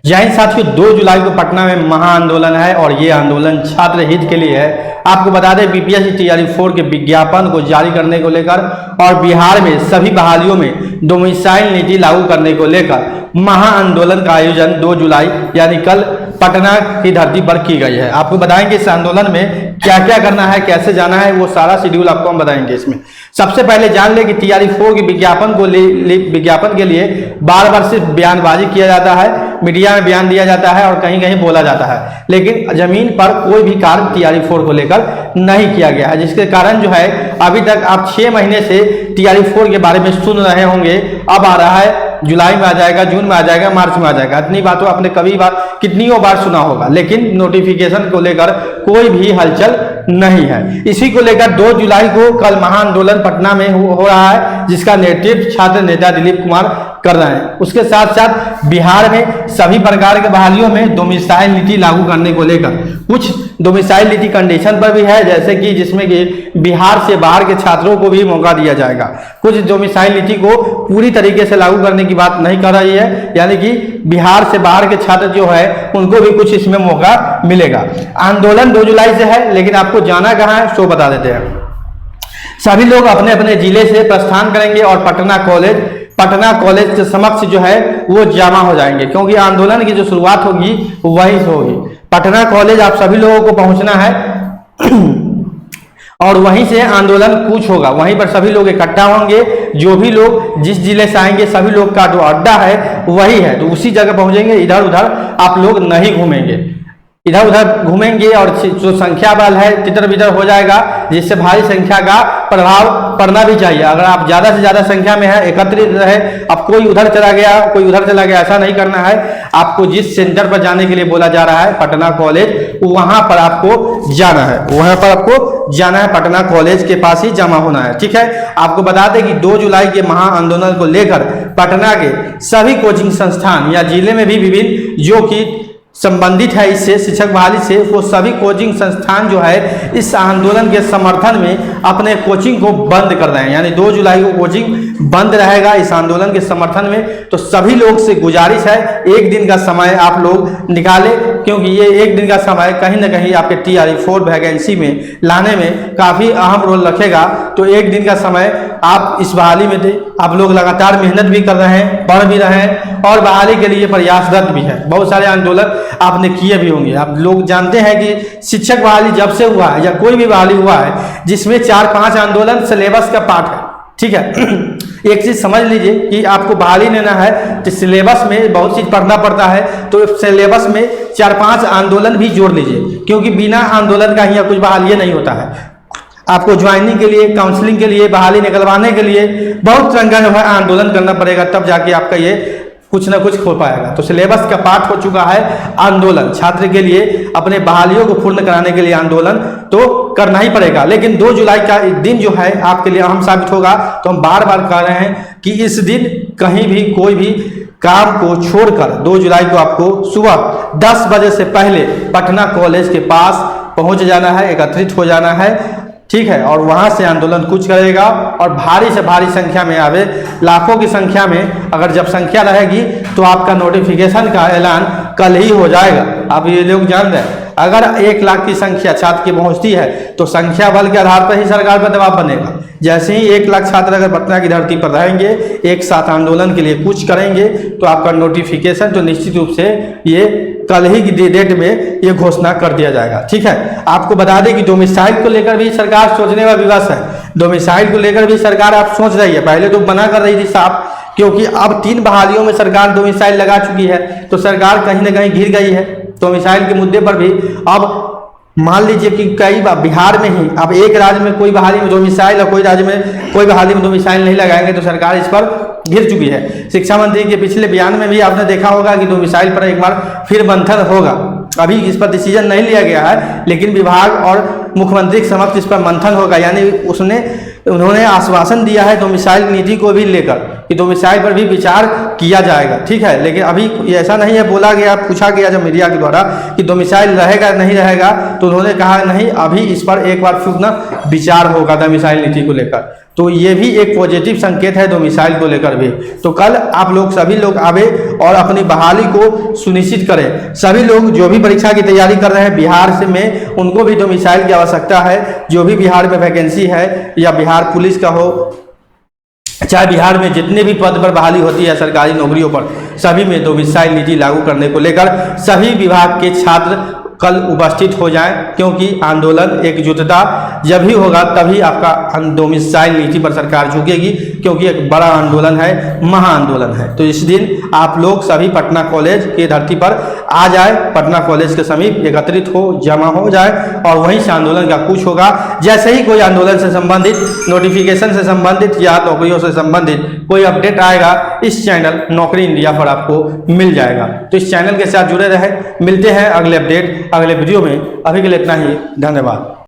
जय हिंद साथियों, 2 जुलाई को पटना में महाआंदोलन है और ये आंदोलन छात्र हित के लिए है। आपको बता दें बीपीएससी तैयारी 4 के विज्ञापन को जारी करने को लेकर और बिहार में सभी बहालियों में डोमिसाइल नीति लागू करने को लेकर महाआंदोलन का आयोजन 2 जुलाई यानी कल पटना की धरती पर की गई है। आपको बताएंगे इस आंदोलन में क्या क्या करना है, कैसे जाना है, वो सारा शेड्यूल आपको हम बताएंगे। इसमें सबसे पहले जान ले कि तैयारी 4 के विज्ञापन के लिए बार बार सिर्फ बयानबाजी किया जाता है, मीडिया में बयान दिया जाता है और कहीं कहीं बोला जाता है, लेकिन जमीन पर कोई भी कार्य तैयारी 4 को लेकर नहीं किया गया है, जिसके कारण जो है अभी तक आप 6 महीने से तैयारी 4 के बारे में सुन रहे होंगे। अब आ रहा है जुलाई में आ जाएगा, जून में आ जाएगा, मार्च में आ जाएगा। इतनी बातों आपने कितनियों बार सुना होगा, लेकिन नोटिफिकेशन को लेकर कोई भी हलचल नहीं है। इसी को लेकर 2 जुलाई को कल महाआंदोलन पटना में हो रहा है, जिसका नेतृत्व छात्र नेता दिलीप कुमार कर रहे हैं। उसके साथ साथ बिहार में सभी प्रकार के बहालियों में डोमिसाइल नीति लागू करने को लेकर कुछ डोमिसाइल नीति कंडीशन पर भी है, जैसे कि जिसमें कि बिहार से बाहर के छात्रों को भी मौका दिया जाएगा। कुछ डोमिसाइल नीति को पूरी तरीके से लागू करने की बात नहीं कर रही है, यानी कि बिहार से बाहर के छात्र जो है उनको भी कुछ इसमें मौका मिलेगा। आंदोलन 2 जुलाई से है, लेकिन आपको जाना कहाँ है सो बता देते हैं। सभी लोग अपने अपने जिले से प्रस्थान करेंगे और पटना कॉलेज के समक्ष जो है वो जमा हो जाएंगे, क्योंकि आंदोलन की जो शुरुआत होगी वहीं से होगी। पटना कॉलेज आप सभी लोगों को पहुंचना है और वहीं से आंदोलन कूच होगा, वहीं पर सभी लोग इकट्ठा होंगे। जो भी लोग जिस जिले से आएंगे सभी लोग का जो अड्डा है वही है, तो उसी जगह पहुंचेंगे। इधर उधर आप लोग नहीं घूमेंगे, इधर उधर घूमेंगे और जो संख्या बल है तितर बितर हो जाएगा, जिससे भारी संख्या का प्रभाव पड़ना भी चाहिए। अगर आप ज्यादा से ज्यादा संख्या में है, एकत्रित रहे, अब कोई उधर चला गया कोई उधर चला गया, ऐसा नहीं करना है। आपको जिस सेंटर पर जाने के लिए बोला जा रहा है पटना कॉलेज, वहां पर आपको जाना है, पटना कॉलेज के पास ही जमा होना है। ठीक है, आपको बता दें कि 2 जुलाई के महाआंदोलन को लेकर पटना के सभी कोचिंग संस्थान या जिले में भी विभिन्न जो कि संबंधित है इससे शिक्षक बहाली से, वो सभी कोचिंग संस्थान जो है इस आंदोलन के समर्थन में अपने कोचिंग को बंद कर रहे हैं। यानी 2 जुलाई को कोचिंग बंद रहेगा इस आंदोलन के समर्थन में। तो सभी लोग से गुजारिश है 1 दिन का समय आप लोग निकालें, क्योंकि ये 1 दिन का समय कहीं ना कहीं आपके तैयारी 4 वैकेंसी में लाने में काफी अहम रोल रखेगा। तो 1 दिन का समय आप इस बहाली में दे। आप लोग लगातार मेहनत भी कर रहे हैं, पढ़ भी रहे हैं और बहाली के लिए प्रयासरत भी है। बहुत सारे आंदोलन आपने किए भी होंगे। आप लोग जानते हैं कि शिक्षक बहाली जब से हुआ है या कोई भी बहाली हुआ है जिसमें 4-5 आंदोलन सिलेबस का पार्ट है। ठीक है, एक चीज समझ लीजिए कि आपको बहाली लेना है तो सिलेबस में बहुत चीज पढ़ना पड़ता है, तो सिलेबस में 4-5 आंदोलन भी जोड़ लीजिए, क्योंकि बिना आंदोलन का यहाँ कुछ बहाली नहीं होता है। आपको ज्वाइनिंग के लिए, काउंसलिंग के लिए, बहाली निकलवाने के लिए बहुत तरह का आंदोलन करना पड़ेगा, तब जाके आपका ये कुछ ना कुछ हो पाएगा। तो सिलेबस का पार्ट हो चुका है आंदोलन। छात्र के लिए अपने बहालियों को पूर्ण कराने के लिए आंदोलन तो करना ही पड़ेगा, लेकिन 2 जुलाई का दिन जो है आपके लिए अहम साबित होगा। तो हम बार बार कह रहे हैं कि इस दिन कहीं भी कोई भी काम को छोड़कर 2 जुलाई को आपको सुबह 10 बजे से पहले पटना कॉलेज के पास पहुंच जाना है, एकत्रित हो जाना है। ठीक है, और वहां से आंदोलन कुछ करेगा और भारी से भारी संख्या में आवे, लाखों की संख्या में। अगर जब संख्या रहेगी तो आपका नोटिफिकेशन का ऐलान कल ही हो जाएगा। आप ये लोग जान रहे हैं, अगर 1 लाख की संख्या छात्र की पहुंचती है तो संख्या बल के आधार पर ही सरकार पर दबाव बनेगा। जैसे ही 1 लाख छात्र अगर पटना की धरती पर रहेंगे, एक साथ आंदोलन के लिए कुछ करेंगे, तो आपका नोटिफिकेशन तो निश्चित रूप से ये कल ही की डेट में ये घोषणा कर दिया जाएगा। ठीक है, आपको बता दें कि डोमिसाइल को लेकर भी सरकार सोचने में विवश है। डोमिसाइल को लेकर भी सरकार आप सोच रही है, पहले तो मना कर रही थी साफ, क्योंकि अब 3 बहालियों में सरकार डोमिसाइल लगा चुकी है, तो सरकार कहीं ना कहीं घिर गई है डोमिसाइल के मुद्दे पर भी। अब मान लीजिए कि कई बार बिहार में ही अब एक राज्य में कोई बहाली में डोमिसाइल और कोई राज्य में कोई बहाली में डोमिसाइल नहीं लगाएंगे, तो सरकार इस पर घिर चुकी है। शिक्षा मंत्री के पिछले बयान में भी आपने देखा होगा कि डोमिसाइल पर एक बार फिर मंथन होगा। अभी इस पर डिसीजन नहीं लिया गया है, लेकिन विभाग और मुख्यमंत्री के समक्ष इस पर मंथन होगा। यानी उन्होंने आश्वासन दिया है डोमिसाइल नीति को भी लेकर कि डोमिसाइल पर भी विचार किया जाएगा। ठीक है, लेकिन अभी ऐसा नहीं है, बोला गया, पूछा गया जब मीडिया के द्वारा कि डोमिसाइल रहेगा नहीं रहेगा, तो उन्होंने कहा नहीं, अभी इस पर एक बार फिर ना विचार होगा डोमिसाइल नीति को लेकर। तो ये भी एक पॉजिटिव संकेत है डोमिसाइल को लेकर भी। तो कल आप लोग सभी लोग आवे और अपनी बहाली को सुनिश्चित करें। सभी लोग जो भी परीक्षा की तैयारी कर रहे हैं बिहार से में, उनको भी डोमिसाइल की आवश्यकता है। जो भी बिहार में वैकेंसी है या बिहार पुलिस का हो, चाहे बिहार में जितने भी पद पर बहाली होती है सरकारी नौकरियों पर, सभी में डोमिसाइल नीति लागू करने को लेकर सभी विभाग के छात्र कल उपस्थित हो जाएं, क्योंकि आंदोलन एकजुटता जब भी होगा तभी आपका डोमिसाइल नीति पर सरकार झुकेगी, क्योंकि एक बड़ा आंदोलन है, महा आंदोलन है। तो इस दिन आप लोग सभी पटना कॉलेज की धरती पर आ जाए, पटना कॉलेज के समीप एकत्रित हो, जमा हो जाए और वहीं से आंदोलन का कुछ होगा। जैसे ही कोई आंदोलन से संबंधित, नोटिफिकेशन से संबंधित या नौकरियों से संबंधित कोई अपडेट आएगा, इस चैनल नौकरी इंडिया पर आपको मिल जाएगा। तो इस चैनल के साथ जुड़े रहे। मिलते हैं अगले अपडेट अगले वीडियो में। अभी के लिए इतना ही, धन्यवाद।